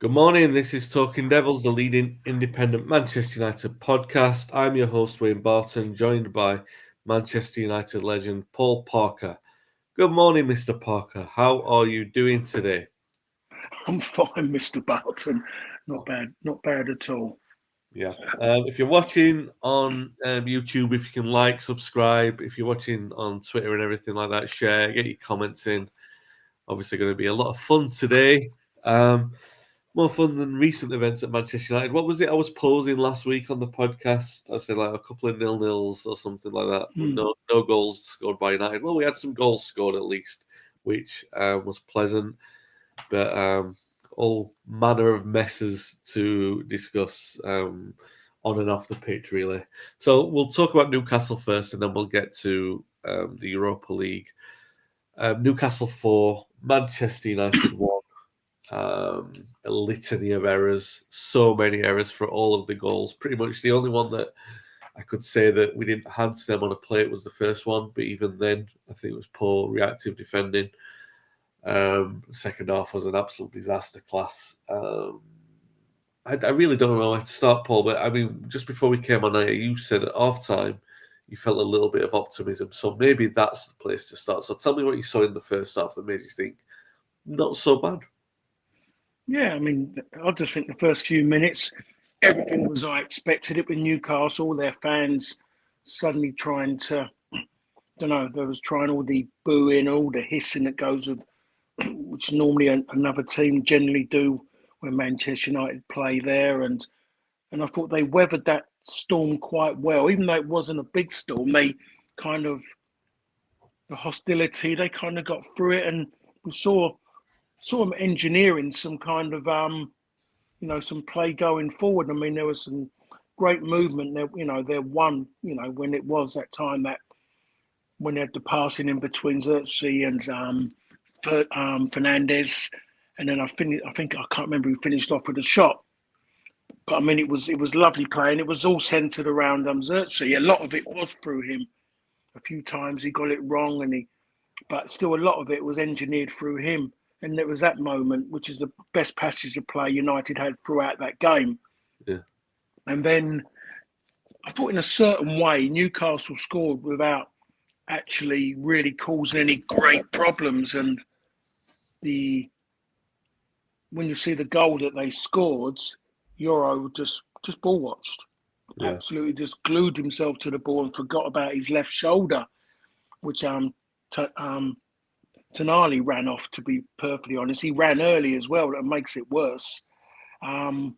Good morning. This is Talking Devils, the leading independent Manchester United podcast. I'm your host, Wayne Barton, joined by Manchester United legend Paul Parker. Good morning, Mr. Parker. How are you doing today? I'm fine, Mr. Barton. Not bad at all. Yeah. If you're watching on YouTube, if you can like, subscribe. If you're watching on Twitter and everything like that, share, get your comments in. Obviously, going to be a lot of fun today. More fun than recent events at Manchester United. What was it I was posing last week on the podcast? I said like a couple of 0-0s or something like that. No goals scored by United. Well, we had some goals scored at least, which was pleasant. But all manner of messes to discuss on and off the pitch, really. So we'll talk about Newcastle first, and then we'll get to the Europa League. Newcastle 4, Manchester United 1. A litany of errors, so many errors for all of the goals. Pretty much the only one that I could say that we didn't hand to them on a plate was the first one, but even then, I think it was poor reactive defending. Second half was an absolute disaster class. I really don't know where to start, Paul, but I mean, just before we came on air, you said at half time you felt a little bit of optimism, so maybe that's the place to start. So tell me what you saw in the first half that made you think not so bad. Yeah, I mean, I just think the first few minutes, everything was I expected it with Newcastle. Their fans suddenly trying to, don't know, there was trying all the booing, all the hissing that goes with, which normally another team generally do when Manchester United play there. And I thought they weathered that storm quite well, even though it wasn't a big storm. They kind of the hostility, they kind of got through it, and we saw them engineering some kind of some play going forward. I mean, there was some great movement there. There one, when it was that time that when they had the passing in between Xerxes and Fernandez, and then I think I can't remember who finished off with a shot. But I mean, it was lovely play, and it was all centered around Xerxes. A lot of it was through him. A few times he got it wrong, but still a lot of it was engineered through him. And there was that moment, which is the best passage of play United had throughout that game. Yeah. And then I thought in a certain way, Newcastle scored without actually really causing any great problems. And when you see the goal that they scored, Euro just ball watched. Yeah. Absolutely just glued himself to the ball and forgot about his left shoulder, which Tonali ran off, to be perfectly honest. He ran early as well. That makes it worse. But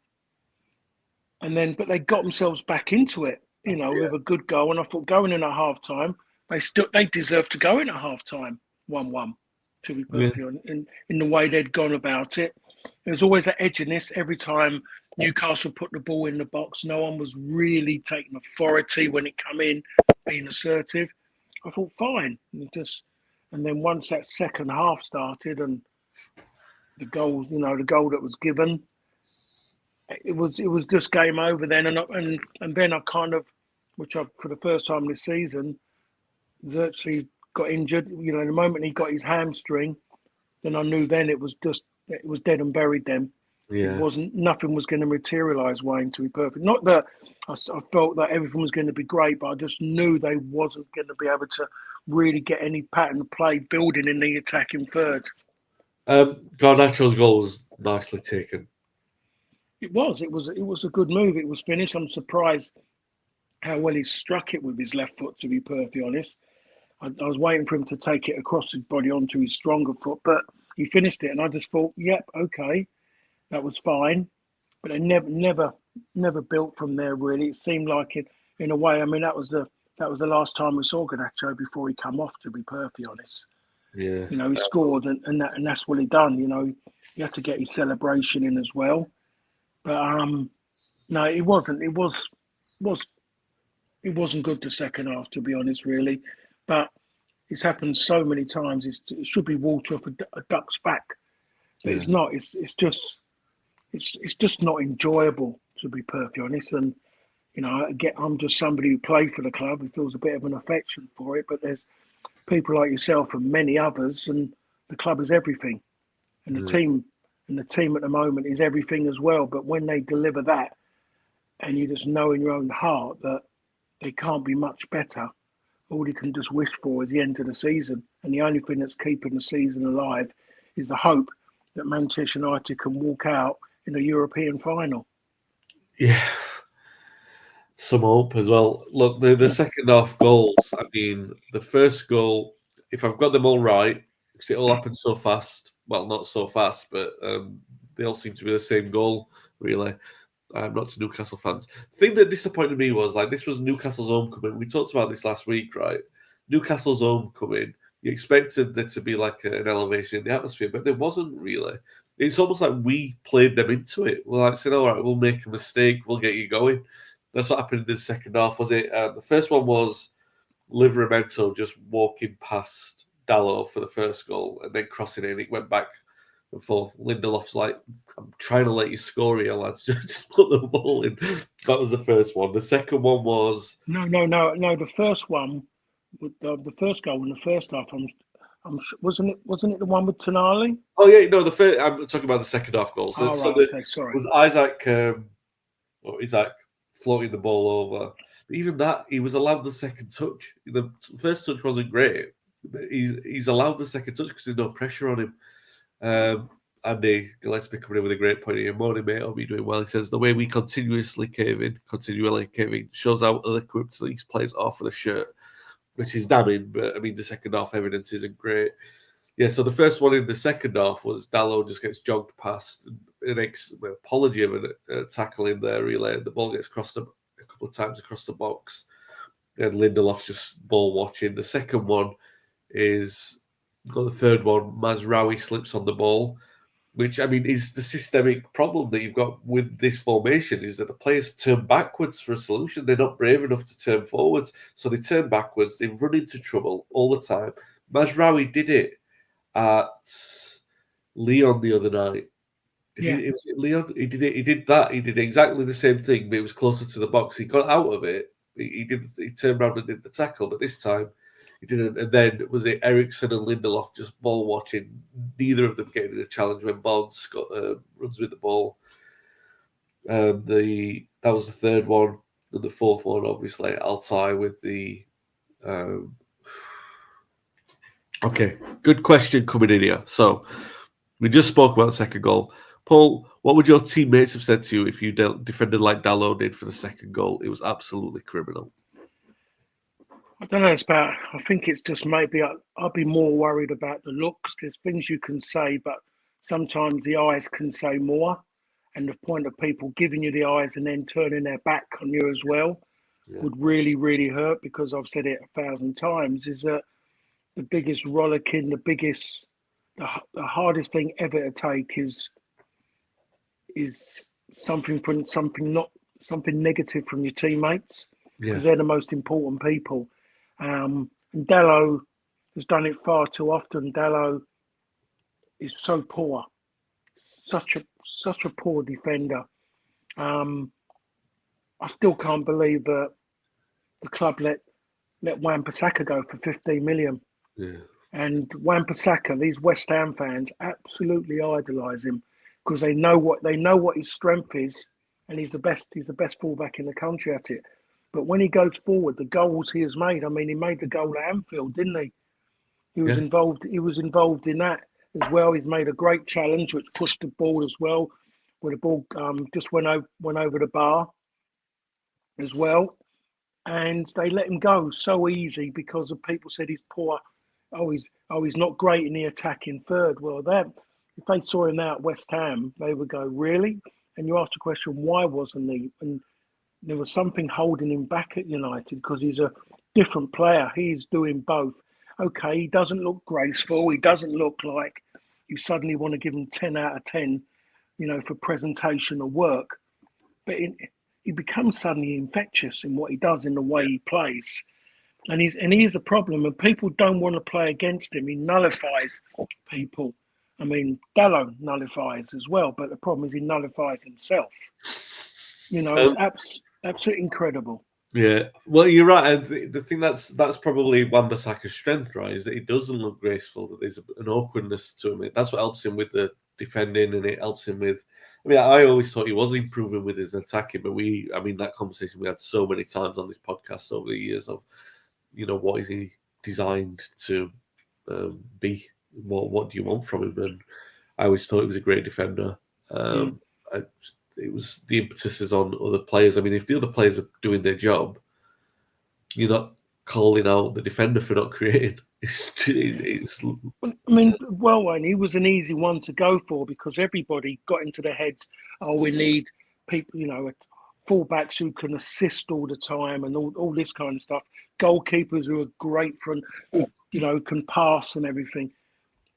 they got themselves back into it, with a good goal. And I thought going in at half time, they deserved to go in at half time, 1-1, to be perfectly honest, in the way they'd gone about it. There's always that edginess every time Newcastle put the ball in the box. No one was really taking authority when it come in, being assertive. I thought, fine. And then once that second half started and the goal that was given, it was just game over then. And then I kind of, for the first time this season, Xerxes got injured. The moment he got his hamstring, then I knew then it was dead and buried then. Yeah. Nothing was going to materialise, Wayne, to be perfect. Not that I felt that everything was going to be great, but I just knew they wasn't going to be able to really get any pattern of play building in the attacking third. Garnacho's goal was nicely taken. It was a good move. It was finished. I'm surprised how well he struck it with his left foot, to be perfectly honest. I was waiting for him to take it across his body onto his stronger foot, but he finished it, and I just thought, yep, okay, that was fine. But they never built from there, really. It seemed like it, in a way. I mean, that was the last time we saw Garnacho before he come off, to be perfectly honest. Yeah. He scored, and that's what he done. You have to get his celebration in as well. But no, it wasn't. It wasn't good the second half, to be honest, really. But it's happened so many times. It should be water off a duck's back, but it's not. It's just not enjoyable, to be perfectly honest. And I'm just somebody who played for the club who feels a bit of an affection for it. But there's people like yourself and many others, and the club is everything. And the team And the team at the moment is everything as well. But when they deliver that, and you just know in your own heart that they can't be much better, all you can just wish for is the end of the season. And the only thing that's keeping the season alive is the hope that Manchester United can walk out in a European final. Yeah. Some hope as well. Look, the second half goals, I mean, the first goal, if I've got them all right, because it all happened so fast. Well, not so fast, but they all seem to be the same goal, really. Not to Newcastle fans. The thing that disappointed me was, like, this was Newcastle's homecoming. We talked about this last week, right? Newcastle's homecoming. You expected there to be like an elevation in the atmosphere, but there wasn't really. It's almost like we played them into it. We're like saying, all right, we'll make a mistake, we'll get you going. That's what happened in the second half, was it? The first one was Livramento just walking past Dalot for the first goal and then crossing it. It went back and forth. Lindelof's like, I'm trying to let you score here, lads. Just put the ball in. That was the first one. The second one was... No. The first one, with the first goal in the first half, wasn't it the one with Tonali? Oh, yeah, no, I'm talking about the second half goal. So, Okay, sorry. Was Isaac floating the ball over. But even that, he was allowed the second touch. The first touch wasn't great, but he's allowed the second touch because there's no pressure on him. Andy Gillespie coming in with a great point here. Morning, mate. Hope you're doing well. He says, the way we continually cave in shows how ill-equipped these players are for the shirt, which is damning. But, I mean, the second half evidence isn't great. Yeah, so the first one in the second half was Dalot just gets jogged past, an apology of a tackle in there, really. The ball gets crossed a couple of times across the box, and Lindelof's just ball watching. The second one is, got the third one, Mazraoui slips on the ball, which, I mean, is the systemic problem that you've got with this formation, is that the players turn backwards for a solution. They're not brave enough to turn forwards, so they turn backwards. They run into trouble all the time. Mazraoui did it at Lyon the other night. Was it Lyon? He did that. He did exactly the same thing, but it was closer to the box. He got out of it. He turned around and did the tackle, but this time he didn't. And then was it Ericsson and Lindelof just ball watching? Neither of them getting a challenge when Barnes runs with the ball. That was the third one, and the fourth one, obviously, Altai with the. Okay, good question coming in here. So we just spoke about the second goal. Paul, what would your teammates have said to you if you defended like Dalot did for the second goal? It was absolutely criminal. I don't know. I think it's just maybe I'll be more worried about the looks. There's things you can say, but sometimes the eyes can say more. And the point of people giving you the eyes and then turning their back on you as well would really, really hurt, because I've said it 1,000 times, is that the biggest rollicking, the hardest thing ever to take is something negative from your teammates, because they're the most important people. And Dalot has done it far too often. Dalot is so poor, such a poor defender. I still can't believe that the club let Wan-Bissaka go for 15 million. Yeah. And Wan-Bissaka, these West Ham fans absolutely idolise him, because they know what his strength is, and he's the best fullback in the country at it. But when he goes forward, the goals he has made, I mean, he made the goal at Anfield, didn't he? He was involved in that as well. He's made a great challenge which pushed the ball as well, where the ball just went over the bar as well. And they let him go so easy because the people said he's poor. He's not great in the attacking third. Well, if they saw him out at West Ham, they would go, really? And you ask the question, why wasn't he? And there was something holding him back at United, because he's a different player. He's doing both. Okay, he doesn't look graceful. He doesn't look like you suddenly want to give him 10 out of 10, for presentation or work. But he becomes suddenly infectious in what he does, in the way he plays. And he is a problem, and people don't want to play against him. He nullifies people. I mean, Dalot nullifies as well, but the problem is he nullifies himself. It's absolutely incredible. Yeah, well, you're right. And the thing that's probably Wan-Bissaka's strength, right, is that he doesn't look graceful. That there's an awkwardness to him. That's what helps him with the defending, and it helps him with. I mean, I always thought he was improving with his attacking, but that conversation we had so many times on this podcast over the years of, what is he designed to be? What do you want from him? And I always thought he was a great defender. It was the impetus is on other players. I mean, if the other players are doing their job, you're not calling out the defender for not creating. Wayne, he was an easy one to go for because everybody got into their heads, we need people, fullbacks who can assist all the time and all this kind of stuff. Goalkeepers who are great who can pass and everything.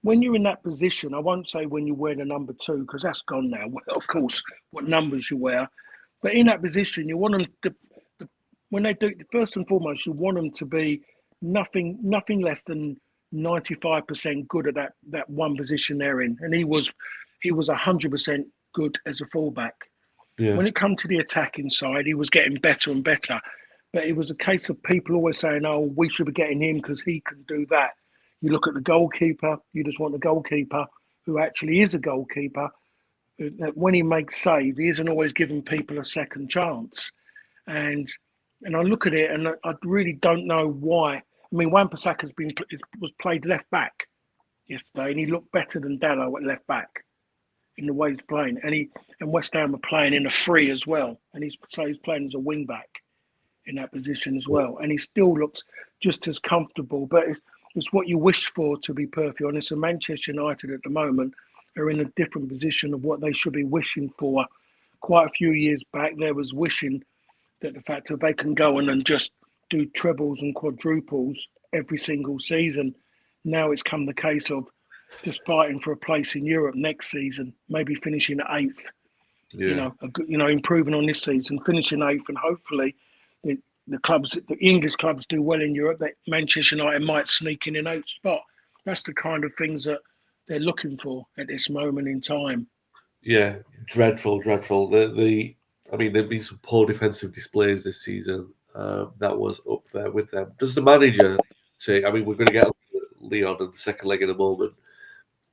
When you're in that position, I won't say when you wear the number 2 because that's gone now. Well, of course, what numbers you wear, but in that position, you want them to. When they do, first and foremost, you want them to be nothing less than 95% good at that one position they're in, and he was 100% good as a fullback. Yeah. When it comes to the attacking side, he was getting better and better, but it was a case of people always saying, "Oh, we should be getting him because he can do that." You look at the goalkeeper; you just want the goalkeeper who actually is a goalkeeper. When he makes save, he isn't always giving people a second chance, and I look at it and I really don't know why. I mean, Wan-Bissaka was played left back yesterday, and he looked better than Dallo at left back in the way he's playing. And West Ham are playing in a free as well, and he's playing as a wing back in that position as well, and he still looks just as comfortable. But it's what you wish for, to be perfectly honest. And Manchester United at the moment are in a different position of what they should be wishing for. Quite a few years back, there was wishing that the fact that they can go on and just do trebles and quadruples every single season. Now it's come the case of just fighting for a place in Europe next season, maybe finishing 8th. Yeah. Improving on this season, finishing 8th, and hopefully the English clubs do well in Europe. That Manchester United might sneak in an 8th spot. That's the kind of things that they're looking for at this moment in time. Yeah, dreadful. There've been some poor defensive displays this season. That was up there with them. Does the manager take? I mean, we're going to get Leon in the second leg in a moment.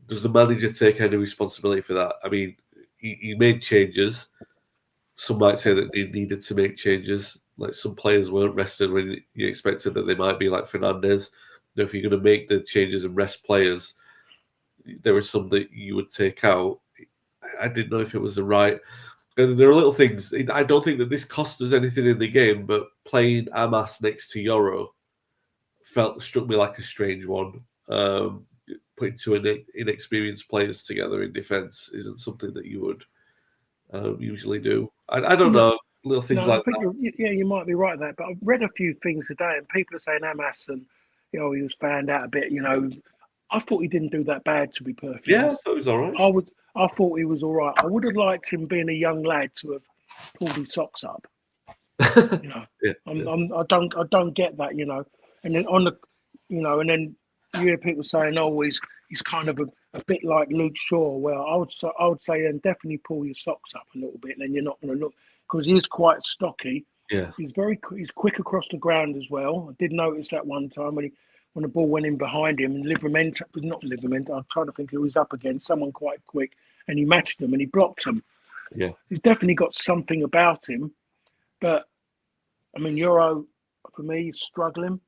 Does the manager take any responsibility for that? I mean, he made changes. Some might say that he needed to make changes. Like, some players weren't rested when you expected that they might be, like Fernandes. If you're going to make the changes and rest players, there were some that you would take out. I didn't know if it was the right. There are little things. I don't think that this cost us anything in the game, but playing Amas next to Yoro struck me like a strange one. Putting 2 inexperienced players together in defence isn't something that you would usually do. I don't know, little things like that. You might be right there, but I've read a few things today, and people are saying Amas and he was found out a bit. I thought he didn't do that bad, to be perfect. Yeah, I thought he was all right. I thought he was all right. I would have liked him, being a young lad, to have pulled his socks up. I don't get that. And then and then you hear people saying, "Oh, he's kind of a bit like Luke Shaw." Well, I would say then definitely pull your socks up a little bit, and then you're not going to look, because he is quite stocky. Yeah, he's quick across the ground as well. I did notice that one time when the ball went in behind him, and Livramento, I'm trying to think who he was up against, someone quite quick, and he matched them and he blocked them. Yeah. He's definitely got something about him, but I mean, Euro, for me, is struggling.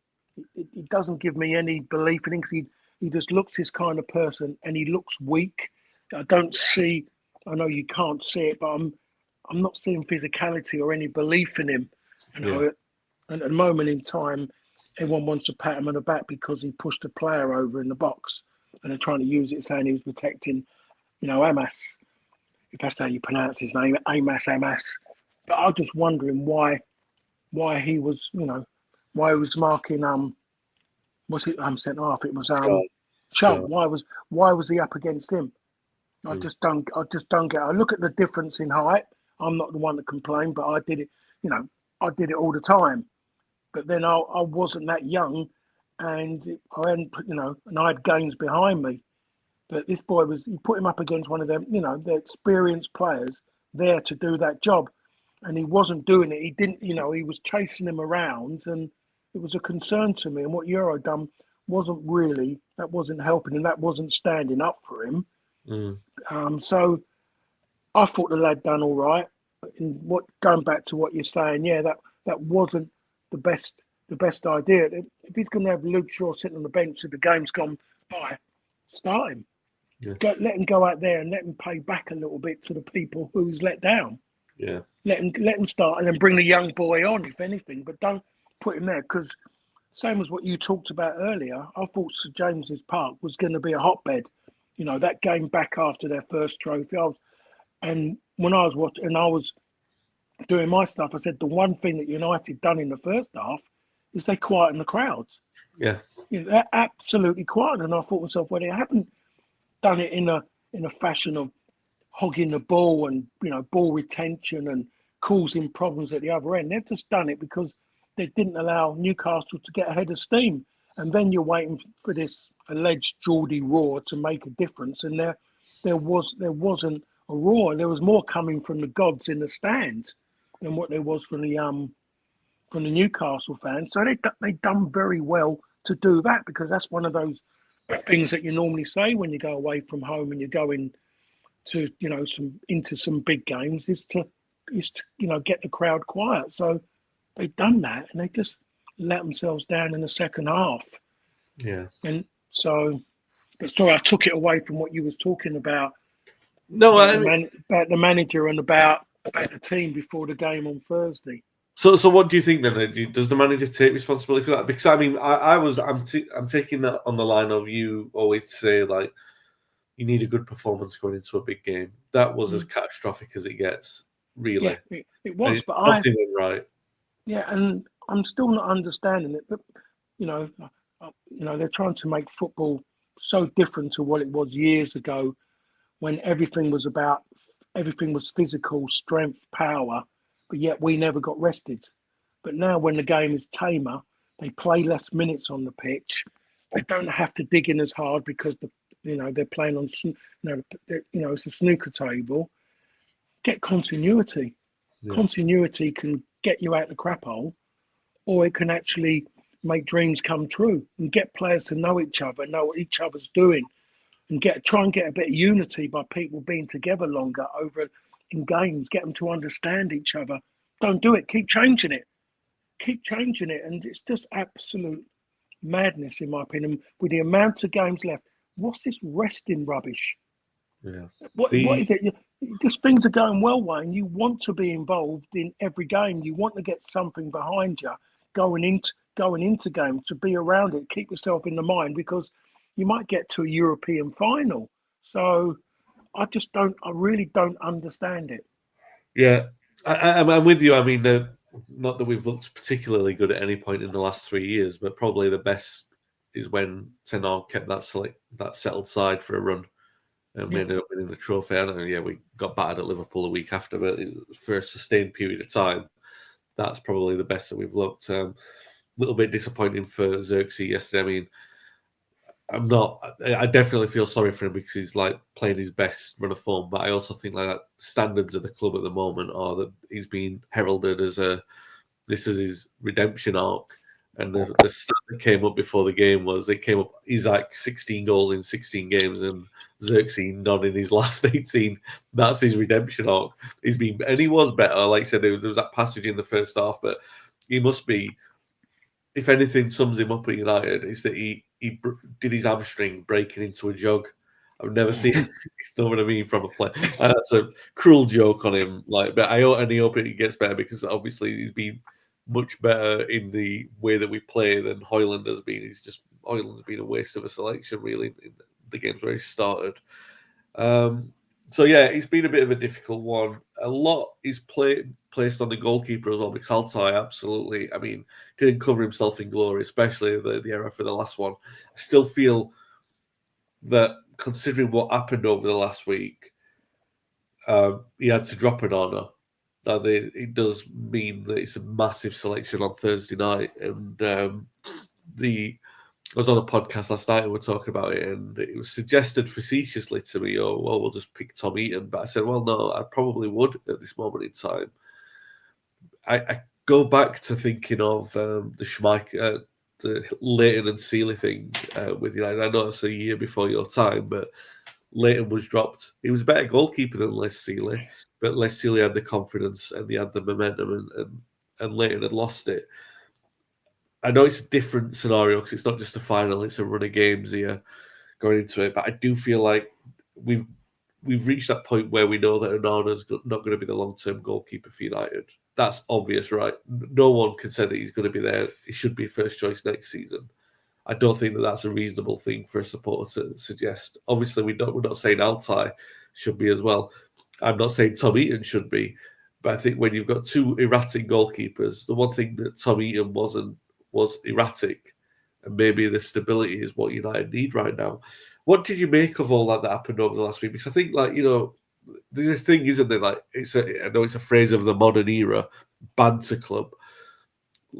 It doesn't give me any belief in him, because he just looks his kind of person, and he looks weak. I know you can't see it, but I'm not seeing physicality or any belief in him. At the moment in time, everyone wants to pat him on the back because he pushed a player over in the box, and they're trying to use it saying he was protecting, Amas, if that's how you pronounce his name, Amas. But I'm just wondering why he was, why he was marking was it centre half? It was Chubb. Why was he up against him? I just don't get. I look at the difference in height. I'm not the one to complain, but I did it. I did it all the time. But then I wasn't that young, and I hadn't, and I had games behind me. But this boy he put him up against one of them, the experienced players there to do that job, and he wasn't doing it. He didn't, he was chasing him around, and it was a concern to me. And what Euro done wasn't helping him. That wasn't standing up for him. So I thought the lad done all right. And going back to what you're saying, yeah, that wasn't the best idea. If he's going to have Luke Shaw sitting on the bench if the game's gone by, start him. Yeah. Let him go out there and let him pay back a little bit to the people who's let down. Yeah. Let him start and then bring the young boy on, if anything, but don't put him there because same as what you talked about earlier, I thought St James's Park was going to be a hotbed. You know, that game back after their first trophy. And when I was watching and I was doing my stuff, I said the one thing that United done in the first half is they quietened the crowds. Yeah. You know, they're absolutely quiet. And I thought to myself, well, they haven't done it in a fashion of hogging the ball and, you know, ball retention and causing problems at the other end. They've just done it because they didn't allow Newcastle to get ahead of steam. And then you're waiting for this alleged Geordie roar to make a difference. And there wasn't a roar. There was more coming from the gods in the stands than what there was from the Newcastle fans. So they done very well to do that because that's one of those things that you normally say when you go away from home and you're going to, you know, into some big games is to you know, get the crowd quiet. So they've done that and they just let themselves down in the second half. Yeah. And so, but sorry, I took it away from what you was talking about. No, about the manager and about the team before the game on Thursday. So what do you think then? Does the manager take responsibility for that? Because I mean, I'm taking that on the line of you always say like you need a good performance going into a big game. That was as catastrophic as it gets, really. Yeah, it was, but nothing went right. Yeah, and I'm still not understanding it. But you know, they're trying to make football so different to what it was years ago, when everything was physical, strength, power, but yet we never got rested. But now when the game is tamer, they play less minutes on the pitch. They don't have to dig in as hard because they're playing on it's a snooker table. Get continuity. Yeah. Continuity can get you out the crap hole, or it can actually make dreams come true and get players to know each other, know what each other's doing, and try and get a bit of unity by people being together longer over in games, get them to understand each other. Don't do it. Keep changing it. And it's just absolute madness, in my opinion. With the amount of games left, what's this resting rubbish? Yeah. What is it? Just things are going well, Wayne. You want to be involved in every game. You want to get something behind you going into games, to be around it, keep yourself in the mind, because you might get to a European final. So I really don't understand it. Yeah, I'm with you. I mean, not that we've looked particularly good at any point in the last 3 years, but probably the best is when Ten Hag kept that settled side for a run, and we ended up winning the trophy. I know, we got battered at Liverpool a week after, but for a sustained period of time, that's probably the best that we've looked. A little bit disappointing for Xerxes yesterday. I mean, I definitely feel sorry for him because he's like playing his best run of form, but I also think like that standards of the club at the moment are that he's been heralded as this is his redemption arc. And the stat that came up before the game he's like 16 goals in 16 games and Xerxes none in his last 18. That's his redemption arc. And he was better. Like I said, there was that passage in the first half, but he must be, if anything sums him up at United, is that he did his hamstring breaking into a jog. I've never seen, you know what I mean, from a player. And that's a cruel joke on him. But I hope it gets better, because obviously he's been much better in the way that we play than Højlund has been. Højlund's been a waste of a selection, really, in the games where he started. So yeah, it's been a bit of a difficult one. A lot is placed on the goalkeeper as well, because Altay absolutely, I mean, didn't cover himself in glory, especially the error for the last one. I still feel that, considering what happened over the last week, he had to drop an honour. Now, it does mean that it's a massive selection on Thursday night, and I was on a podcast last night and we were talking about it, and it was suggested facetiously to me, we'll just pick Tom Eaton. But I said, well, no, I probably would at this moment in time. I go back to thinking of the Schmeichel, the Leighton and Sealy thing with United. I know it's a year before your time, but Leighton was dropped. He was a better goalkeeper than Les Sealey, but Les Sealey had the confidence and he had the momentum, and Leighton had lost it. I know it's a different scenario because it's not just a final; it's a run of games here going into it. But I do feel like we've reached that point where we know that Onana's not going to be the long-term goalkeeper for United. That's obvious, right? No one can say that he's going to be there. He should be first choice next season. I don't think that that's a reasonable thing for a supporter to suggest. Obviously, we're not saying Altai should be as well. I'm not saying Tom Eaton should be, but I think when you've got two erratic goalkeepers, the one thing that Tom Eaton wasn't was erratic, and maybe the stability is what United need right now. What did you make of all that happened over the last week? Because I think, there's this thing, isn't there? Like, I know it's a phrase of the modern era, banter club.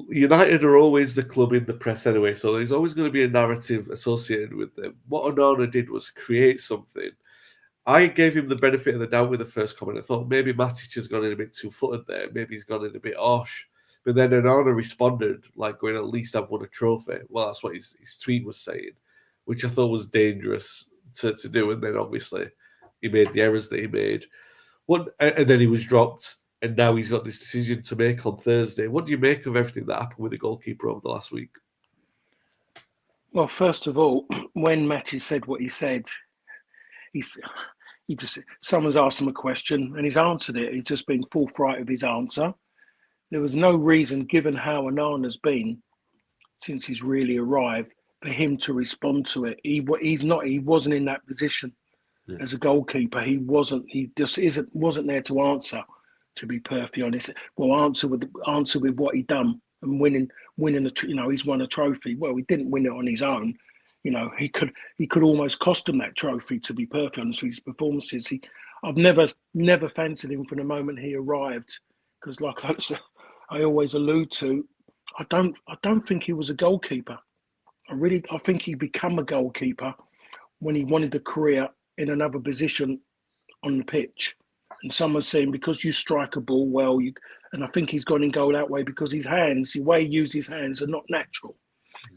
United are always the club in the press anyway, so there's always going to be a narrative associated with them. What Onana did was create something. I gave him the benefit of the doubt with the first comment. I thought maybe Matic has gone in a bit two-footed there. Maybe he's gone in a bit harsh. But then Onana responded, like, going, at least I've won a trophy. Well, that's what his tweet was saying, which I thought was dangerous to do. And then, obviously, he made the errors that he made. And then he was dropped, and now he's got this decision to make on Thursday. What do you make of everything that happened with the goalkeeper over the last week? Well, first of all, when Matty said what he said, someone's asked him a question and he's answered it. He's just been forthright with his answer. There was no reason, given how Onana's been since he's really arrived, for him to respond to it. He wasn't in that position as a goalkeeper. He just wasn't there to answer. To be perfectly honest, well, answer with what he done and winning he's won a trophy. Well, he didn't win it on his own. He could almost cost him that trophy. To be perfectly honest with his performances, I've never fancied him from the moment he arrived, because like I always allude to, I don't think he was a goalkeeper. I think he became a goalkeeper when he wanted a career in another position on the pitch. And someone's saying, because you strike a ball well, and I think he's gone in goal that way because his hands, the way he uses his hands, are not natural.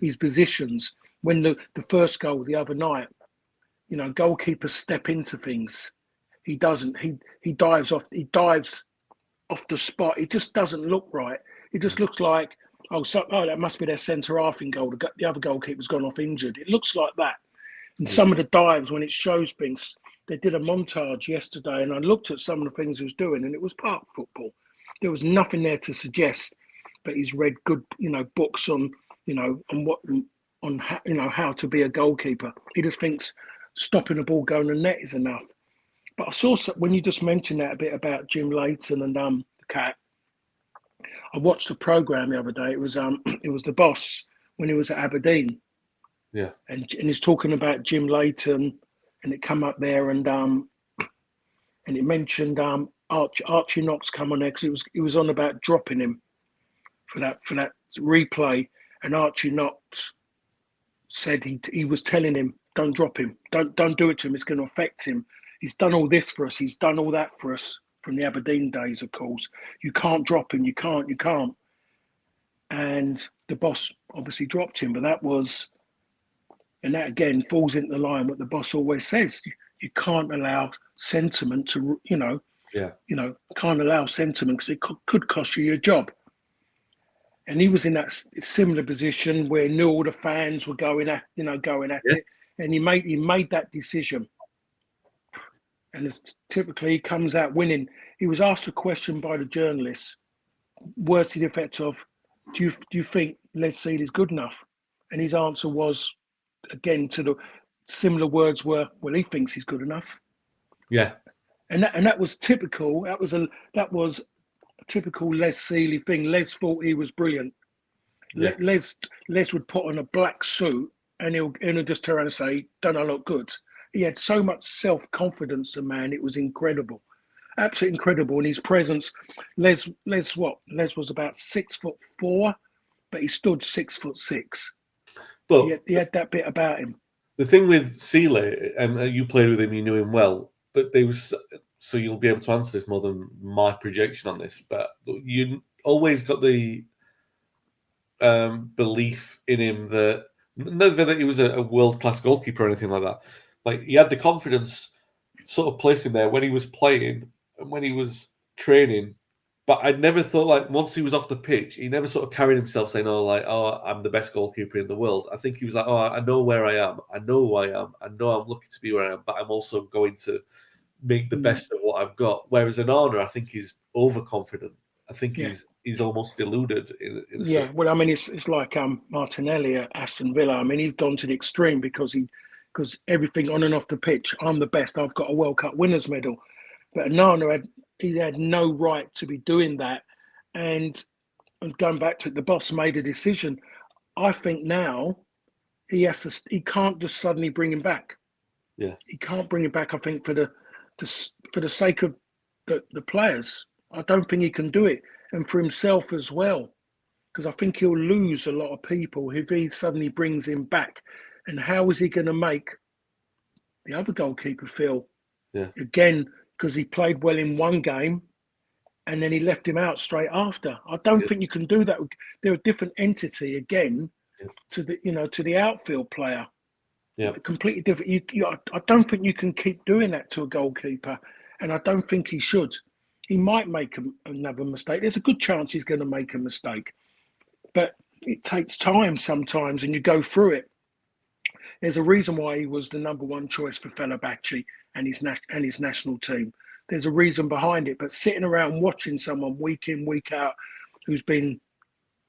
His positions, when the first goal the other night, goalkeepers step into things. He doesn't. He dives off the spot. It just doesn't look right. It just looks like, that must be their centre half in goal. The other goalkeeper's gone off injured. It looks like that. And some of the dives, when it shows things, they did a montage yesterday, and I looked at some of the things he was doing, and it was park football. There was nothing there to suggest that he's read good, books on how to be a goalkeeper. He just thinks stopping the ball going to the net is enough. But I saw, when you just mentioned that a bit about Jim Leighton and the cat, I watched a programme the other day. It was The Boss when he was at Aberdeen. Yeah, and he's talking about Jim Leighton. And it come up there, and it mentioned Archie Knox come on there because it was on about dropping him for that replay, and Archie Knox said he was telling him, don't drop him, don't do it to him, it's going to affect him. He's done all this for us, he's done all that for us from the Aberdeen days, of course. You can't drop him, you can't. And the boss obviously dropped him, but and that again falls into the line what the boss always says. You can't allow sentiment to, can't allow sentiment because it could cost you your job. And he was in that similar position where he knew all the fans were going at it, and he made that decision. And it's typically he comes out winning. He was asked a question by the journalist, words to the effect of, do you think Les Sealey's good enough? And his answer was, again, to the similar words were, well, he thinks he's good enough. Yeah. And that was typical. That was a typical Les Sealey thing. Les thought he was brilliant. Yeah. Les would put on a black suit and he'll just turn around and say, don't I look good? He had so much self-confidence, the man, it was incredible. Absolutely incredible. In his presence, Les was about 6'4", but he stood 6'6". But he had that bit about him. The thing with Sealey, and you played with him, you knew him well, but so you'll be able to answer this more than my projection on this, but you always got the belief in him that, not that he was a world-class goalkeeper or anything like that, Like he had the confidence, sort of place him there when he was playing and when he was training. But I never thought like once he was off the pitch, he never sort of carried himself saying, "Oh, I'm the best goalkeeper in the world." I think he was like, "Oh, I know where I am. I know who I am. I know I'm lucky to be where I am, but I'm also going to make the best of what I've got." Whereas Onana, I think he's overconfident. I think he's almost deluded in Yeah, well, I mean, it's like Martinelli at Aston Villa. I mean, he's gone to the extreme because everything on and off the pitch, I'm the best. I've got a World Cup winners medal. But Onana had no right to be doing that. And going back to it, the boss made a decision. I think now he can't just suddenly bring him back. Yeah, he can't bring him back. I think for the sake of the players, I don't think he can do it, and for himself as well, because I think he'll lose a lot of people if he suddenly brings him back. And how is he going to make the other goalkeeper feel? yeah, Again, because he played well in one game, and then he left him out straight after. I don't think you can do that. They're a different entity again to the outfield player. yeah. Completely different. I don't think you can keep doing that to a goalkeeper, and I don't think he should. He might make another mistake. There's a good chance he's going to make a mistake, but it takes time sometimes, and you go through it. There's a reason why he was the number one choice for Fenerbahce and his national team. There's a reason behind it. But sitting around watching someone week in, week out, who's been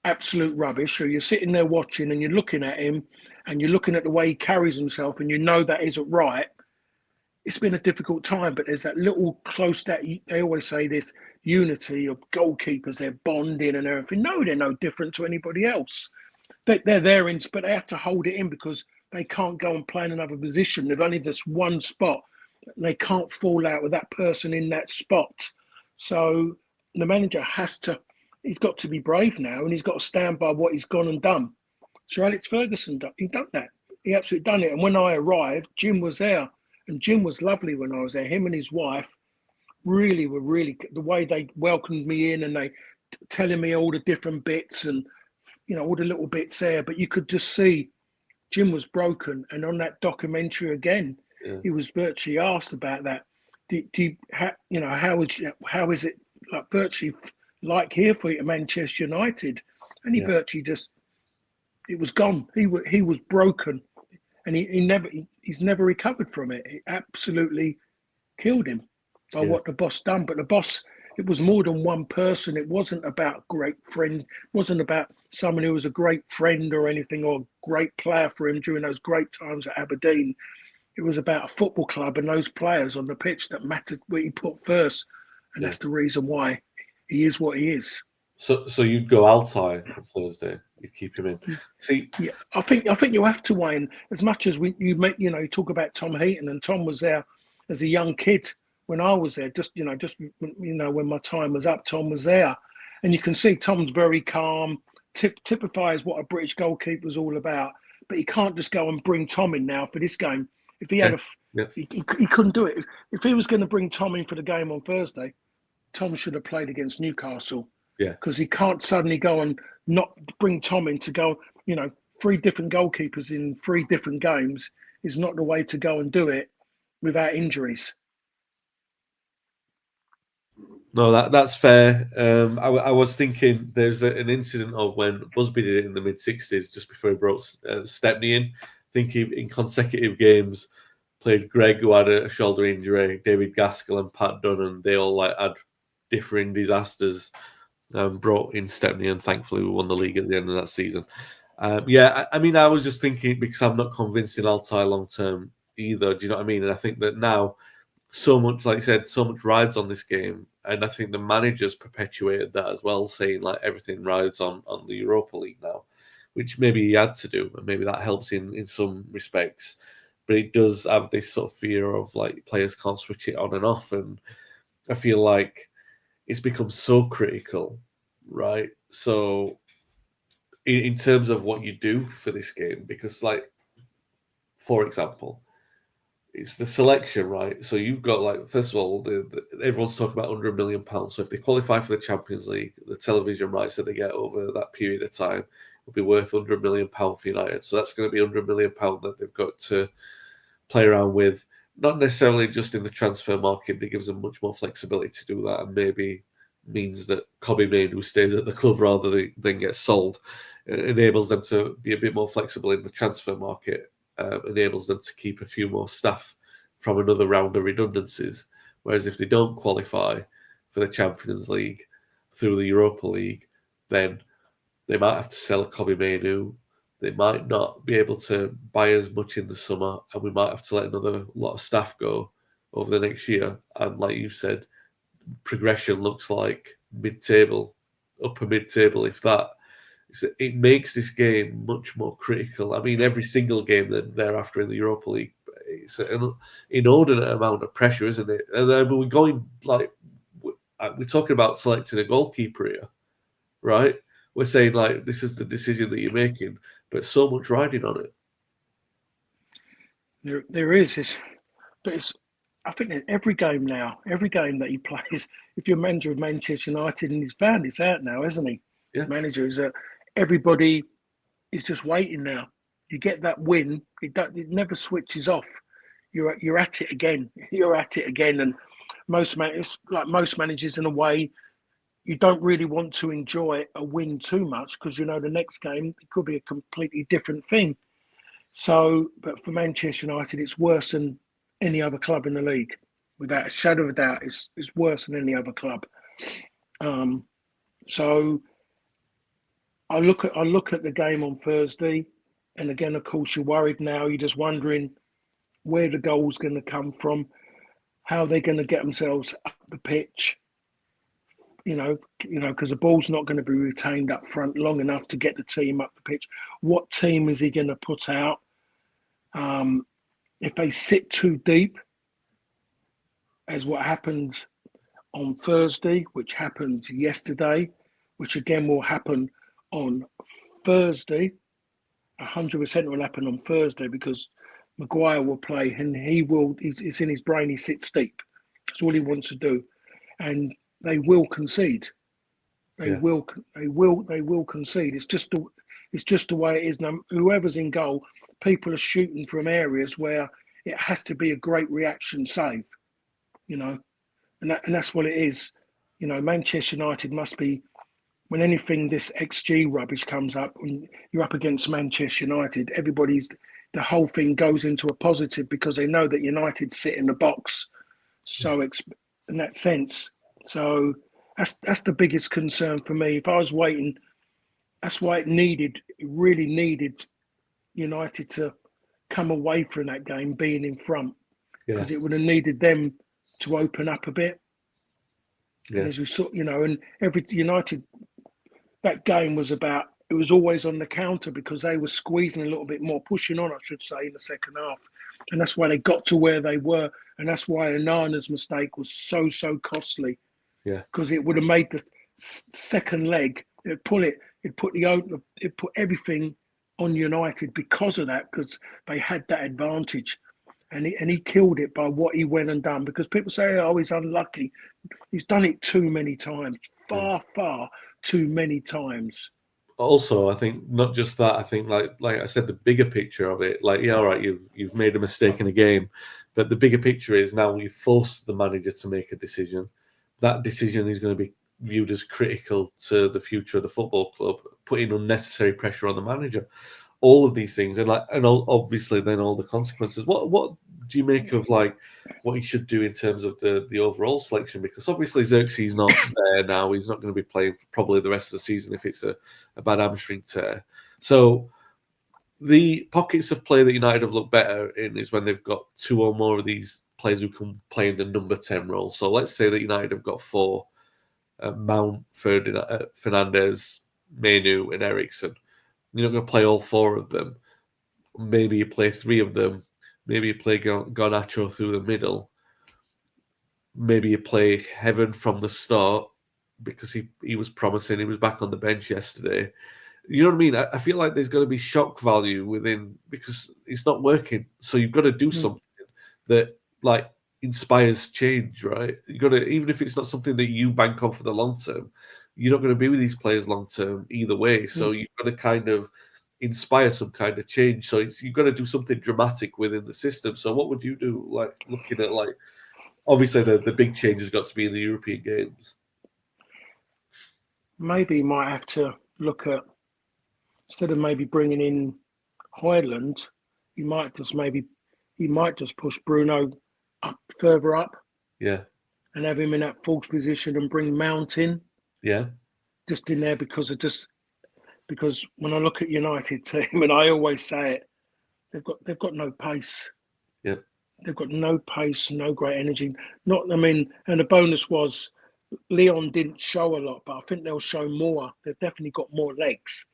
absolute rubbish, or you're sitting there watching and you're looking at him and you're looking at the way he carries himself and you know that isn't right, it's been a difficult time. But there's that little close, that they always say this unity of goalkeepers, they're bonding and everything. No, they're no different to anybody else. They're there, but they have to hold it in because they can't go and play in another position. They've only this one spot. And they can't fall out with that person in that spot. So the manager he's got to be brave now, and he's got to stand by what he's gone and done. Sir Alex Ferguson, he done that. He absolutely done it. And when I arrived, Jim was there. And Jim was lovely when I was there. Him and his wife really were the way they welcomed me in, and they telling me all the different bits and, all the little bits there. But you could just see Jim was broken. And on that documentary again, he was virtually asked about that. How is it like virtually like here for you at Manchester United? And he virtually it was gone. He was broken, and he's never recovered from it. It absolutely killed him by what the boss done. But the boss, it was more than one person. It wasn't about great friend. It wasn't about someone who was a great friend or anything, or great player for him during those great times at Aberdeen. It was about a football club and those players on the pitch that mattered, what he put first. And that's the reason why he is what he is. So you'd go Altai on Thursday. You'd keep him in. See, yeah, I think you have to, Wayne. As much as you talk about Tom Heaton, and Tom was there as a young kid when I was there. Just when my time was up, Tom was there, and you can see Tom's very calm. Typifies what a British goalkeeper is all about. But he can't just go and bring Tom in now for this game. If he had he couldn't do it. If he was going to bring Tom in for the game on Thursday, Tom should have played against Newcastle. Yeah. Because he can't suddenly go and not bring Tom in to go, 3 different goalkeepers in 3 different games is not the way to go and do it without injuries. No, that's fair. I was thinking there's an incident of when Busby did it in the mid-60s, just before he brought Stepney in. I think he, in consecutive games, played Greg, who had a shoulder injury, David Gaskell and Pat Dunn, they all had differing disasters. Brought in Stepney, and thankfully we won the league at the end of that season. I mean, I was just thinking, because I'm not convinced in Altai long term either. Do you know what I mean? And I think that now, so much, like you said, so much rides on this game, and I think the managers perpetuated that as well, saying like everything rides on the Europa League now, which maybe he had to do, and maybe that helps in some respects. But it does have this sort of fear of like players can't switch it on and off, and I feel like it's become so critical, right? So in terms of what you do for this game, because like, for example, it's the selection, right? So you've got like, first of all, everyone's talking about £100 million. So if they qualify for the Champions League, the television rights that they get over that period of time will be worth £100 million for United. So that's going to be £100 million that they've got to play around with, not necessarily just in the transfer market, but it gives them much more flexibility to do that, and maybe means that Kobbie Mainoo stays at the club rather than get sold. It enables them to be a bit more flexible in the transfer market, enables them to keep a few more staff from another round of redundancies. Whereas if they don't qualify for the Champions League through the Europa League, then they might have to sell Kobbie Mainoo. They might not be able to buy as much in the summer, and we might have to let another lot of staff go over the next year. And like you said, progression looks like mid-table, upper mid-table, if that. It makes this game much more critical. I mean, every single game that thereafter in the Europa League, it's an inordinate amount of pressure, isn't it? And then we're going, like, we're talking about selecting a goalkeeper here, right? We're saying, like, this is the decision that you're making, but so much riding on it. There is. But it's, I think that every game now, every game that he plays, if you're manager of Manchester United and he's found it's out now, isn't he? Yeah. Manager is everybody is just waiting now. You get that win, it never switches off. You're at it again. You're at it again, and it's like most managers in a way. You don't really want to enjoy a win too much because you know the next game it could be a completely different thing. So, but for Manchester United, it's worse than any other club in the league, without a shadow of a doubt. It's worse than any other club. So I look at the game on Thursday, and again, of course, you're worried now. You're just wondering where the goal's going to come from, how they're going to get themselves up the pitch. You know, because the ball's not going to be retained up front long enough to get the team up the pitch. What team is he going to put out? If they sit too deep, as what happened on Thursday, which happened yesterday, which again will happen on Thursday, 100% will happen on Thursday because Maguire will play and it's in his brain, he sits deep. That's all he wants to do. And they will concede. They will concede. It's just the way it is now. Whoever's in goal, people are shooting from areas where it has to be a great reaction save, you know, and that's what it is. You know, Manchester United must be, when anything this XG rubbish comes up, when you're up against Manchester United, the whole thing goes into a positive because they know that United sit in the box. So in that sense. So that's the biggest concern for me. If I was waiting, that's why it really needed United to come away from that game being in front, because it would have needed them to open up a bit. Yeah. As we saw, and every United, that game was it was always on the counter because they were squeezing a little bit more, pushing on, I should say, in the second half. And that's why they got to where they were. And that's why Onana's mistake was so costly. Yeah. Because it would have made the second leg, it put everything on United because of that, because they had that advantage. And he killed it by what he went and done. Because people say, oh, he's unlucky. He's done it too many times, far too many times. Also, I think not just that. I think, like I said, the bigger picture of it, like, yeah, all right, you've made a mistake in a game, but the bigger picture is now you force the manager to make a decision. That decision is going to be viewed as critical to the future of the football club, putting unnecessary pressure on the manager. All of these things, and obviously then all the consequences. What do you make of like what he should do in terms of the overall selection? Because obviously Xerxes not there now. He's not going to be playing for probably the rest of the season if it's a bad hamstring tear. So the pockets of play that United have looked better in is when they've got two or more of these players who can play in the number 10 role. So let's say that United have got four: Mount, Fernandes, Mainoo, and Eriksen. You're not going to play all four of them. Maybe you play three of them. Maybe you play Garnacho through the middle. Maybe you play Heaven from the start because he was promising. He was back on the bench yesterday. You know what I mean? I feel like there's going to be shock value within, because it's not working. So you've got to do something that like inspires change, right? You got to, even if it's not something that you bank on for the long term, you're not going to be with these players long term either way. So you've got to kind of inspire some kind of change. So you've got to do something dramatic within the system. So what would you do? Like looking at obviously the big change has got to be in the European games. Maybe he might have to look at, instead of maybe bringing in Highland, he might just push Bruno up further up. Yeah. And have him in that false position and bring Mount in. Yeah. Just in there because when I look at United team, and I always say it, they've got no pace. Yeah. They've got no pace, no great energy. And the bonus was Leon didn't show a lot, but I think they'll show more. They've definitely got more legs.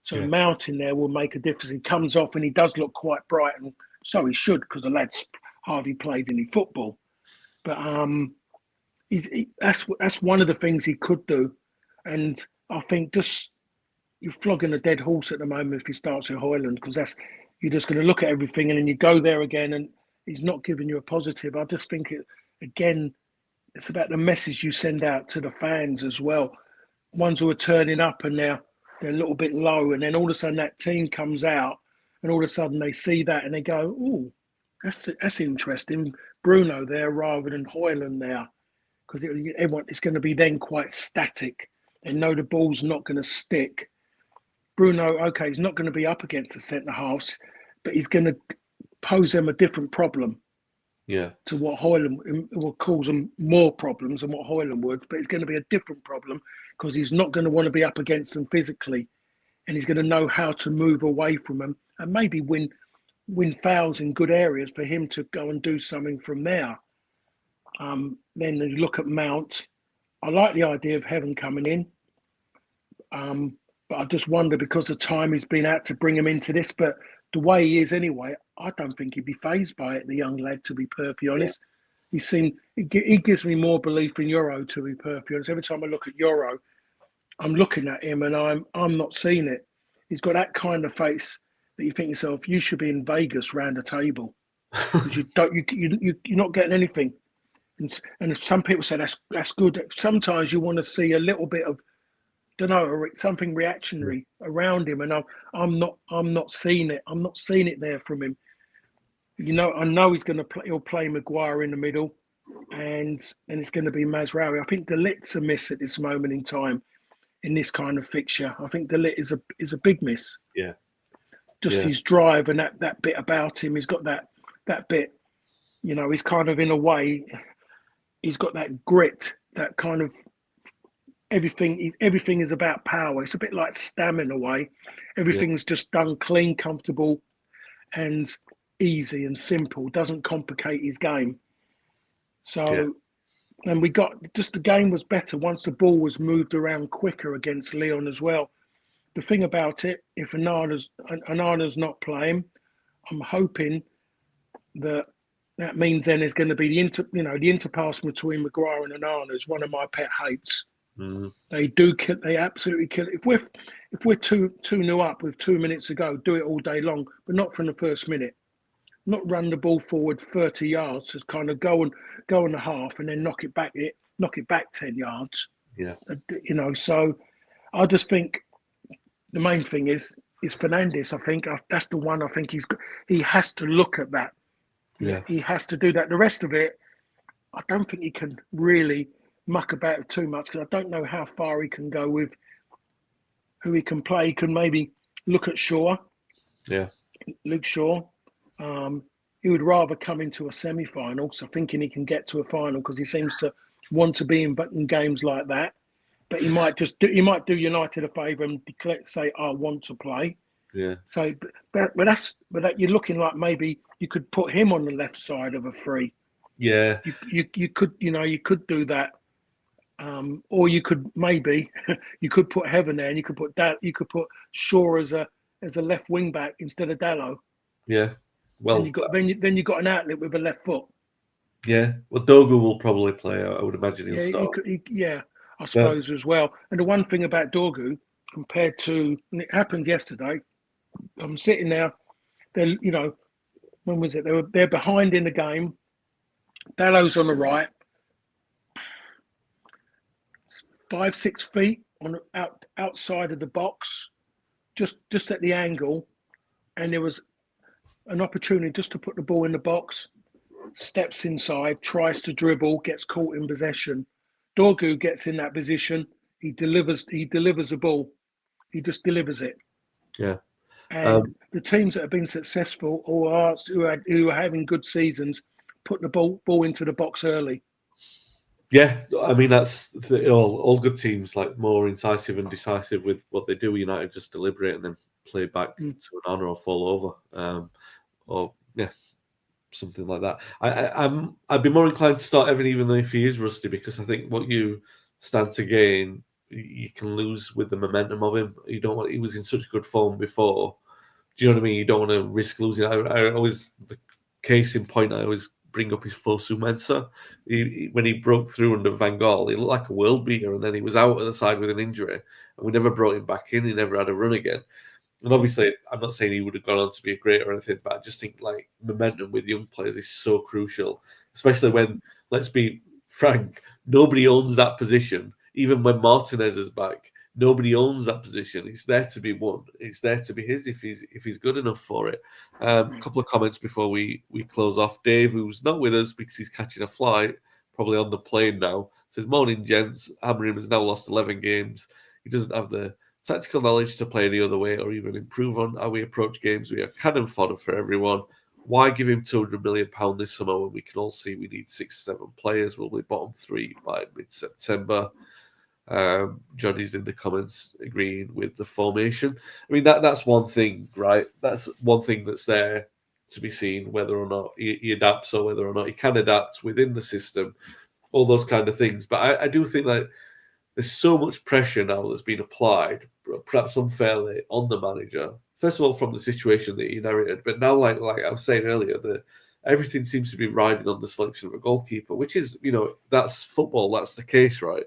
So Mount in there will make a difference. He comes off and he does look quite bright, and so he should, because the lad's hardly played any football. But that's one of the things he could do. And I think you're flogging a dead horse at the moment if he starts with Hoyland, because you're just going to look at everything and then you go there again and he's not giving you a positive. I just think it's about the message you send out to the fans as well. Ones who are turning up and they're a little bit low, and then all of a sudden that team comes out and all of a sudden they see that and they go, "Oh, that's interesting. Bruno there rather than Hoyland there," because it's going to be then quite static. They know the ball's not going to stick. Bruno, okay, he's not going to be up against the centre halves, but he's going to pose them a different problem. Yeah. To what Hoyland will cause them more problems than what Hoyland would, but it's going to be a different problem because he's not going to want to be up against them physically, and he's going to know how to move away from them and maybe win fouls in good areas for him to go and do something from there. Then you look at Mount. I like the idea of Heaven coming in, but I just wonder, because the time he's been out to bring him into this, but the way he is anyway, I don't think he'd be fazed by it, the young lad, to be perfectly honest. Yeah. He gives me more belief in Euro, to be perfectly honest. Every time I look at Euro, I'm looking at him and I'm not seeing it. He's got that kind of face that you think yourself, you should be in Vegas round a table, because you're not getting anything. And if some people say that's good, sometimes you want to see a little bit of, something reactionary around him, and I'm not seeing it. I'm not seeing it there from him. I know he'll play Maguire in the middle, and it's going to be Mazraoui. I think De Ligt's a miss at this moment in time in this kind of fixture. I think De Ligt is a big miss. Yeah. Just his drive and that bit about him. He's got that bit. He's kind of, in a way, he's got that grit, that kind of everything is about power. It's a bit like Stam in a way. Everything's just done clean, comfortable, and easy and simple. Doesn't complicate his game. So, and the game was better once the ball was moved around quicker against Leon as well. The thing about it, if Anana's not playing, I'm hoping that means then there's going to be the interpass between Maguire and Onana is one of my pet hates. Mm-hmm. They absolutely kill it. If we're 2-0 up with 2 minutes to go, do it all day long, but not from the first minute. Not run the ball forward 30 yards, to kind of go on the half and then knock it back 10 yards. Yeah. So I just think the main thing is Fernandes. I think that's the one. I think he has to look at that. Yeah. He has to do that. The rest of it, I don't think he can really muck about it too much, because I don't know how far he can go with who he can play. He can maybe look at Shaw. Yeah. Luke Shaw. He would rather come into a semi-final, so thinking he can get to a final, because he seems to want to be in games like that. But he might do United a favour and say, "I want to play." Yeah. So, but that you're looking like maybe you could put him on the left side of a free. Yeah. You could do that, or you could maybe you could put Heaven there, and you could put Shaw as a left wing back instead of Dalot. Yeah. Well, then you got an outlet with a left foot. Yeah. Well, Dogu will probably play. I would imagine he'll start. I suppose as well. And the one thing about Dogu, compared to, and it happened yesterday, I'm sitting there. When was it? They're behind in the game. Dallow's on the right, 5-6 feet outside of the box. just at the angle, and there was an opportunity just to put the ball in the box. Steps inside, tries to dribble, gets caught in possession. Dorgu gets in that position. He delivers. He delivers the ball. He just delivers it. Yeah. And the teams that have been successful or who are having good seasons put the ball into the box early. Yeah, I mean that's all good teams, like more incisive and decisive with what they do. United just deliberate and then play back to an honour or fall over, or yeah, something like that. I'd be more inclined to start Evan even though if he is rusty, because I think what you stand to gain, you can lose with the momentum of him. You don't want. He was in such good form before. Do you know what I mean? You don't want to risk losing. I always, the case in point I always bring up his Fosu Mensah. When he broke through under Van Gaal, he looked like a world beater, and then he was out at the side with an injury, and we never brought him back in. He never had a run again. And obviously, I'm not saying he would have gone on to be a great or anything, but I just think like momentum with young players is so crucial, especially when, let's be frank, nobody owns that position. Even when Martinez is back, nobody owns that position. It's there to be won. It's there to be his if he's good enough for it. A couple of comments before we close off. Dave, who's not with us because he's catching a flight, probably on the plane now, says, "Morning, gents. Amorim has now lost 11 games. He doesn't have the tactical knowledge to play any other way or even improve on how we approach games. We are cannon fodder for everyone. Why give him £200 million this summer when we can all see we need 6 or 7 players? We'll be bottom 3 by mid-September." Johnny's in the comments agreeing with the formation. I mean, that's one thing, right? That's one thing that's there to be seen, whether or not he adapts or whether or not he can adapt within the system, all those kind of things. But I do think that there's so much pressure now that's been applied, perhaps unfairly, on the manager. First of all, from the situation that he inherited, but now, like I was saying earlier, everything seems to be riding on the selection of a goalkeeper, which is, that's football, that's the case, right?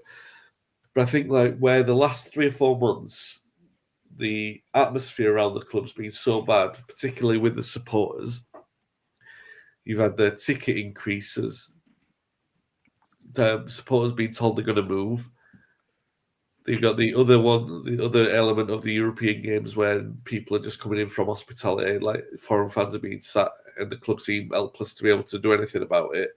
But I think like where the last 3 or 4 months, the atmosphere around the club's been so bad, particularly with the supporters. You've had the ticket increases, the supporters being told they're going to move. You've got the other element of the European games where people are just coming in from hospitality, like foreign fans are being sat, and the club seem helpless to be able to do anything about it.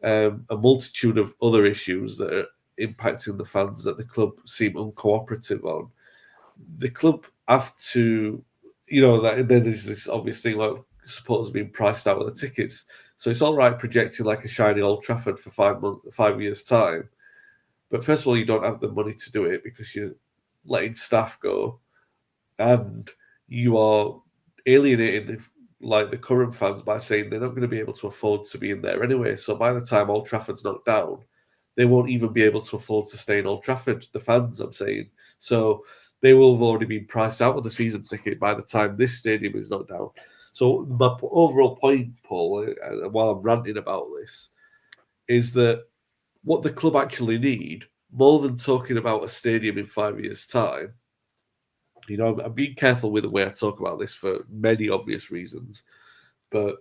A multitude of other issues that are impacting the fans that the club seem uncooperative on. The club have to, and then there's this obvious thing like supporters being priced out of the tickets. So it's all right projecting like a shiny Old Trafford for 5 years' time. But first of all, you don't have the money to do it because you're letting staff go, and you are alienating the current fans by saying they're not going to be able to afford to be in there anyway. So by the time Old Trafford's knocked down, they won't even be able to afford to stay in Old Trafford. The fans, I'm saying, so they will have already been priced out of the season ticket by the time this stadium is knocked down. So my overall point, Paul, while I'm ranting about this, is that what the club actually need, more than talking about a stadium in 5 years' time, I'm being careful with the way I talk about this for many obvious reasons, but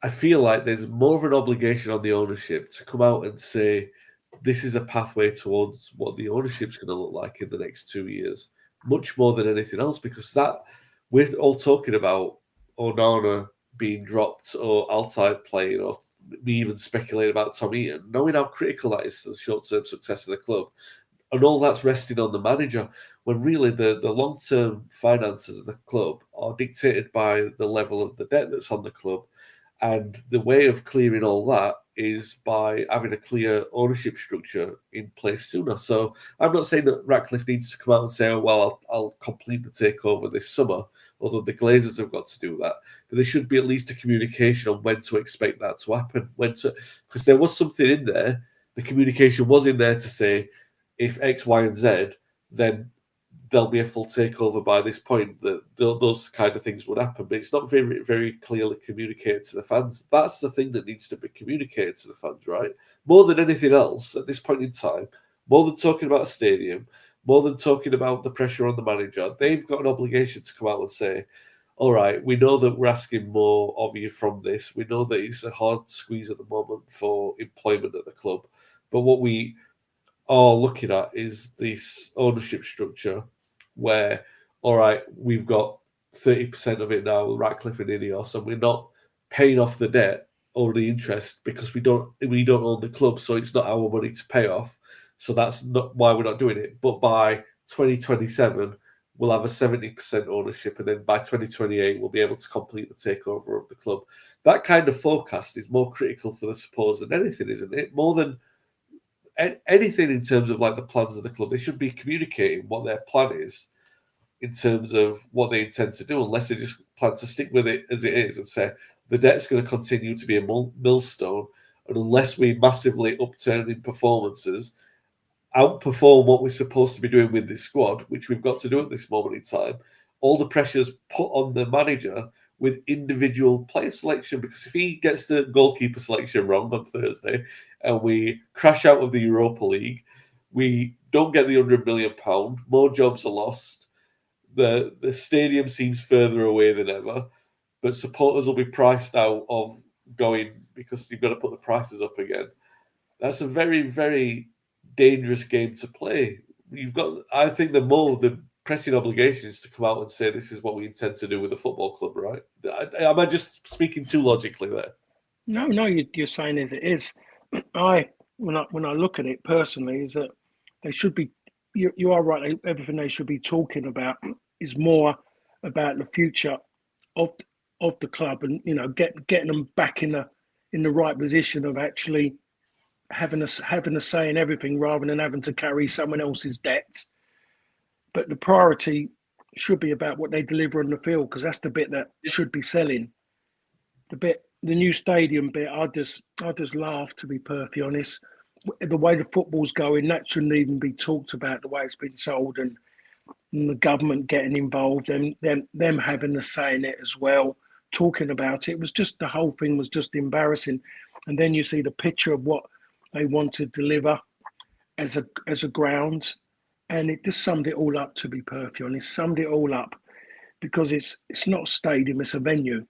I feel like there's more of an obligation on the ownership to come out and say, this is a pathway towards what the ownership's going to look like in the next 2 years, much more than anything else, because that we're all talking about Onana being dropped or Altai playing, or me even speculating about Tom Eaton, knowing how critical that is to the short-term success of the club. And all that's resting on the manager, when really the long-term finances of the club are dictated by the level of the debt that's on the club. And the way of clearing all that is by having a clear ownership structure in place sooner. So I'm not saying that Ratcliffe needs to come out and say, "Oh, well, I'll complete the takeover this summer," although the Glazers have got to do that. But there should be at least a communication on when to expect that to happen. Because there was something in there. The communication was in there to say, if X, Y, and Z, then there'll be a full takeover by this point, that those kind of things would happen. But it's not very, very clearly communicated to the fans. That's the thing that needs to be communicated to the fans, right? More than anything else at this point in time, more than talking about a stadium, more than talking about the pressure on the manager, they've got an obligation to come out and say, all right, we know that we're asking more of you from this. We know that it's a hard squeeze at the moment for employment at the club. But what we are looking at is this ownership structure where all right, we've got 30% of it now, Ratcliffe and Ineos, and we're not paying off the debt or the interest because we don't own the club, so it's not our money to pay off. So that's not why we're not doing it. But by 2027, we'll have a 70% ownership, and then by 2028, we'll be able to complete the takeover of the club. That kind of forecast is more critical for the supporters than anything, isn't it? More than anything in terms of like the plans of the club. They should be communicating what their plan is in terms of what they intend to do, unless they just plan to stick with it as it is and say the debt's going to continue to be a millstone, and unless we massively upturn in performances, outperform what we're supposed to be doing with this squad, which we've got to do at this moment in time, all the pressure's put on the manager with individual player selection, because if he gets the goalkeeper selection wrong on Thursday and we crash out of the Europa League, we don't get the £100 million, more jobs are lost. The stadium seems further away than ever, but supporters will be priced out of going because you've got to put the prices up again. That's a very, very dangerous game to play. I think the pressing obligation is to come out and say this is what we intend to do with the football club, right? Am I just speaking too logically there? No, you're saying as it is. When I look at it personally, is that they should be. You are right. Everything they should be talking about is more about the future of the club, and getting them back in the right position of actually having a say in everything, rather than having to carry someone else's debts. But the priority should be about what they deliver on the field, because that's the bit that should be selling. The new stadium bit, I just laugh, to be perfectly honest. The way the football's going, that shouldn't even be talked about. The way it's been sold, and the government getting involved, and them having a say in it as well, talking about it. It was just, the whole thing was just embarrassing. And then you see the picture of what they want to deliver as a ground, and it just summed it all up. To be perfectly honest, summed it all up, because it's not a stadium, it's a venue.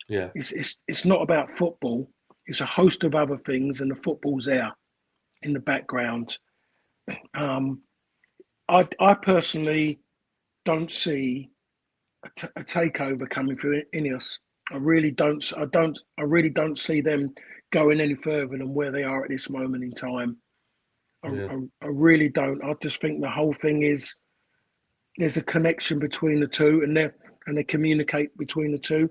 Yeah. It's not about football. It's a host of other things, and the football's there in the background. I personally don't see a takeover coming through Ineos. I really don't. I really don't see them going any further than where they are at this moment in time. I really don't. I just think the whole thing is, there's a connection between the two, and they communicate between the two,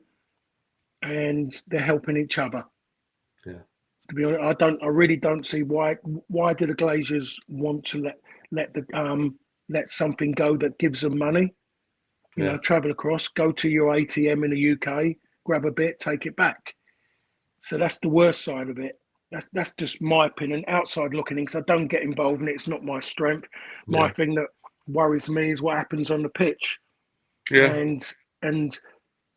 and they're helping each other. Yeah. To be honest, I really don't see why do the Glazers want to let something go that gives them money. Travel across, go to your ATM in the UK, grab a bit, take it back. So that's the worst side of it. That's just my opinion, outside looking in, because I don't get involved in it. It's not my strength. My thing that worries me is what happens on the pitch. Yeah. And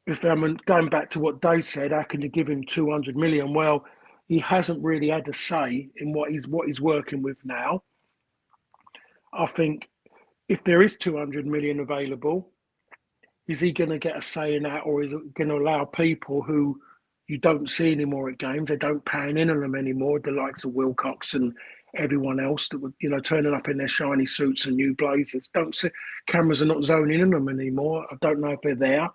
if I'm going back to what Dave said, how can you give him 200 million? Well, he hasn't really had a say in what he's working with now. I think if there is 200 million available, is he going to get a say in that, or is it going to allow people who you don't see anymore at games, they don't pan in on them anymore, the likes of Wilcox and everyone else that were, turning up in their shiny suits and new blazers, don't see, cameras are not zoning in them anymore. I don't know if they're there.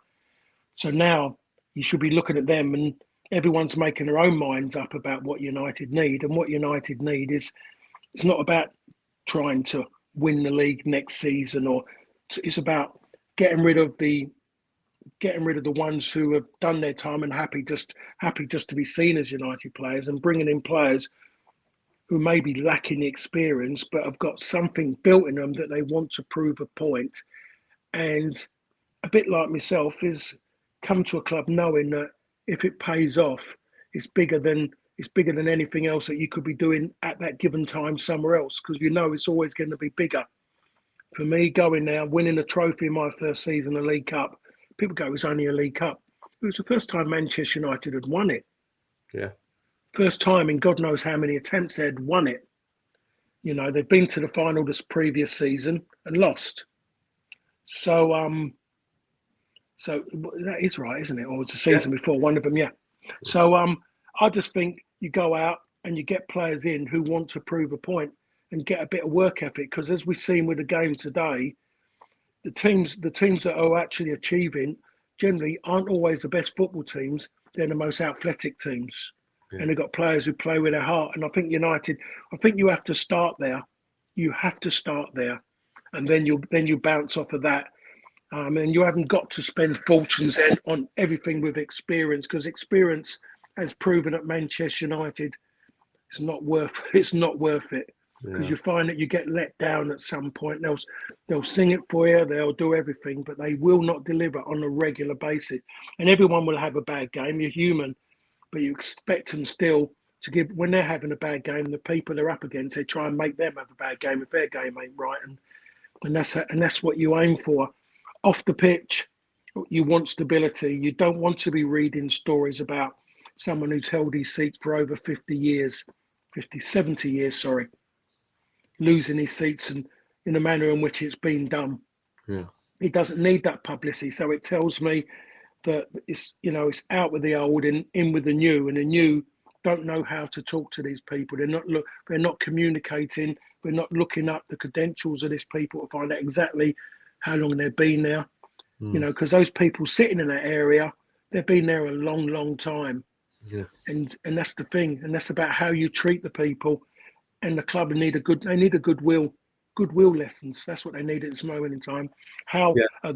So now you should be looking at them, and everyone's making their own minds up about what United need. And what United need is, it's not about trying to win the league next season, or it's about getting rid of the ones who have done their time and happy just to be seen as United players, and bringing in players who may be lacking the experience but have got something built in them that they want to prove a point. And a bit like myself, is come to a club knowing that if it pays off, it's bigger than anything else that you could be doing at that given time somewhere else, because it's always going to be bigger. For me, going there, winning a trophy in my first season, a League Cup, people go, it was only a League Cup. It was the first time Manchester United had won it. Yeah. First time in God knows how many attempts they'd won it. They'd been to the final this previous season and lost. So that is right, isn't it? Or was the season before one of them? Yeah. So I just think you go out and you get players in who want to prove a point and get a bit of work ethic, because as we've seen with the game today, the teams that are actually achieving generally aren't always the best football teams. They're the most athletic teams, and they've got players who play with their heart. And I think United, I think you have to start there. You have to start there, and then you bounce off of that. And you haven't got to spend fortunes on everything with experience, because experience has proven at Manchester United it's not worth it, because you find that you get let down at some point. They'll sing it for you, they'll do everything, but they will not deliver on a regular basis. And everyone will have a bad game. You're human, but you expect them still to give, when they're having a bad game, the people they're up against, they try and make them have a bad game if their game ain't right, and that's what you aim for. Off the pitch, you want stability. You don't want to be reading stories about someone who's held his seat for over 50 years, 70 years, sorry, losing his seats and in the manner in which it's been done. Yeah. He doesn't need that publicity. So it tells me that it's out with the old and in with the new, and the new don't know how to talk to these people. They're not communicating. We're not looking up the credentials of these people to find out exactly how long they've been there. Because those people sitting in that area, they've been there a long, long time. Yeah. And that's the thing, and that's about how you treat the people. And the club need a goodwill lessons. That's what they need at this moment in time. How are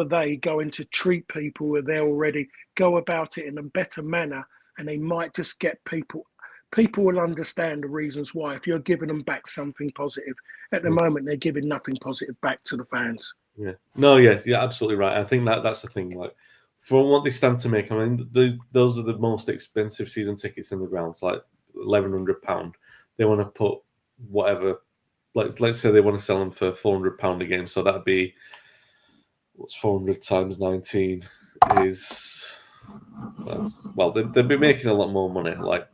they going to treat people where they already go about it in a better manner, and they might just get people will understand the reasons why if you're giving them back something positive. At the moment, they're giving nothing positive back to the fans. Yeah. No, yeah, absolutely right. I think that's the thing. Like, from what they stand to make, I mean, those are the most expensive season tickets in the grounds, like £1,100. They want to put whatever, like, let's say they want to sell them for £400 a game. So that'd be, what's 400 times 19 is, well, they'd be making a lot more money. Like,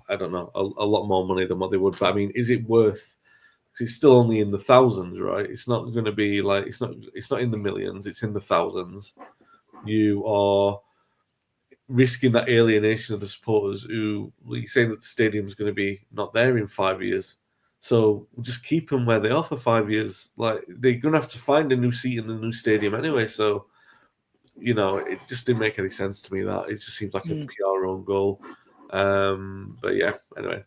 I don't know, a lot more money than what they would. But I mean, is it worth? It's still only in the thousands, right? It's not going to be like it's not in the millions. It's in the thousands. You are risking that alienation of the supporters who, you're saying that the stadium is going to be not there in 5 years. So just keep them where they are for 5 years. Like, they're going to have to find a new seat in the new stadium anyway. So, it just didn't make any sense to me. That it just seems like a PR own goal. But yeah, anyway,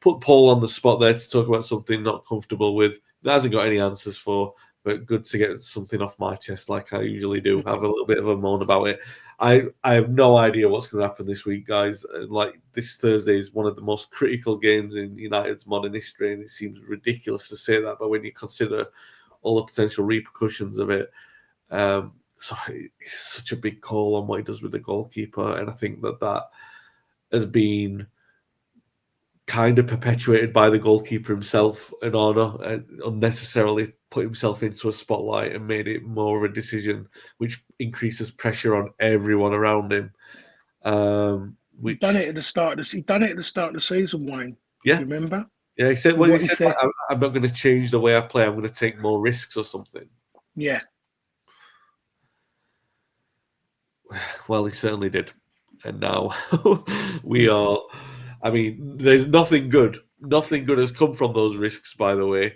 put Paul on the spot there to talk about something not comfortable with. That hasn't got any answers for, but good to get something off my chest like I usually do. Have a little bit of a moan about it. I have no idea what's going to happen this week, guys. Like, this Thursday is one of the most critical games in United's modern history, and it seems ridiculous to say that, but when you consider all the potential repercussions of it, so it's such a big call on what he does with the goalkeeper, and I think that has been kind of perpetuated by the goalkeeper himself, Onana, and unnecessarily put himself into a spotlight and made it more of a decision, which increases pressure on everyone around him. He done it at the start of the season, Wayne. Yeah, do you remember? Yeah, he said, he said, like, I'm not going to change the way I play. I'm going to take more risks or something. Yeah. Well, he certainly did. And now we are, I mean, there's nothing good. Nothing good has come from those risks, by the way.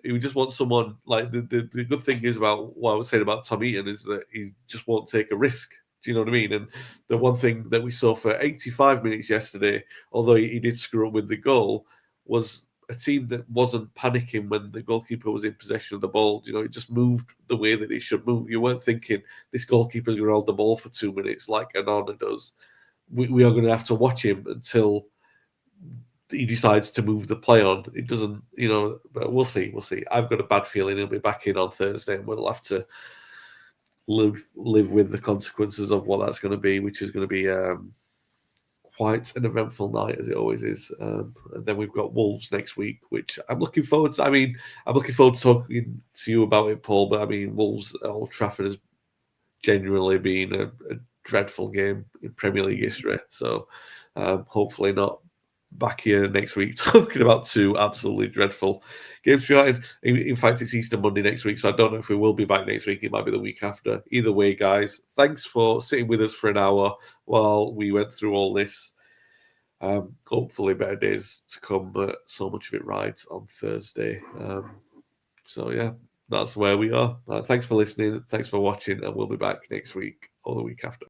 We just want someone, like, the good thing is about what I was saying about Tom Eaton is that he just won't take a risk. Do you know what I mean? And the one thing that we saw for 85 minutes yesterday, although he did screw up with the goal, was a team that wasn't panicking when the goalkeeper was in possession of the ball. It just moved the way that it should move. You weren't thinking this goalkeeper's going to hold the ball for 2 minutes like Onana does. We are going to have to watch him until he decides to move the play on. It doesn't, but we'll see. I've got a bad feeling he'll be back in on Thursday, and we'll have to live with the consequences of what that's going to be, which is going to be quite an eventful night, as it always is. And then we've got Wolves next week, which I'm looking forward to. I mean, I'm looking forward to talking to you about it, Paul, but I mean, Wolves at Old Trafford has genuinely been a dreadful game in Premier League history. So hopefully not back here next week talking about two absolutely dreadful games for United. In fact, it's Easter Monday next week, so I don't know if we will be back next week. It might be the week after. Either way, guys, thanks for sitting with us for an hour while we went through all this. Hopefully better days to come, but so much of it rides on Thursday. So yeah, that's where we are. Thanks for listening. Thanks for watching, and we'll be back next week or the week after.